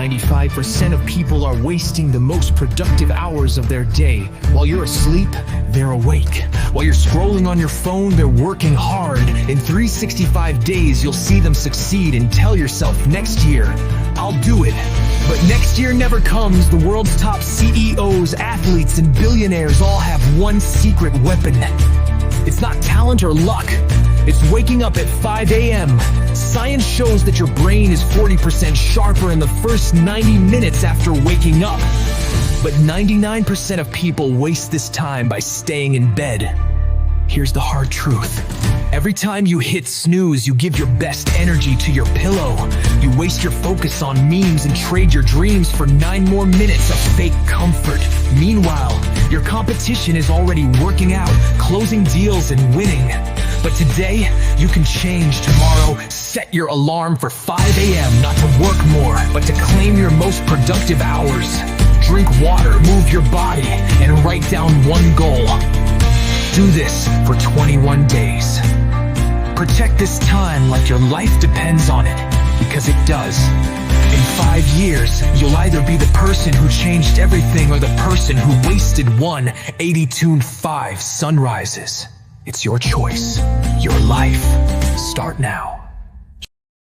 95% of people are wasting the most productive hours of their day. While you're asleep, they're awake. While you're scrolling on your phone, they're working hard. In 365 days, you'll see them succeed and tell yourself, next year, I'll do it. But next year never comes. The world's top CEOs, athletes, and billionaires all have one secret weapon. It's not talent or luck. It's waking up at 5 a.m. Science shows that your brain is 40% sharper in the first 90 minutes after waking up. But 99% of people waste this time by staying in bed. Here's the hard truth. Every time you hit snooze, you give your best energy to your pillow. You waste your focus on memes and trade your dreams for 9 more minutes of fake comfort. Meanwhile, your competition is already working out, closing deals and winning. But today, you can change tomorrow. Set your alarm for 5 a.m. not to work more, but to claim your most productive hours. Drink water, move your body, and write down one goal. Do this for 21 days. Protect this time like your life depends on it, because it does. In 5 years, you'll either be the person who changed everything or the person who wasted 1/82 sunrises. It's your choice, your life. Start now.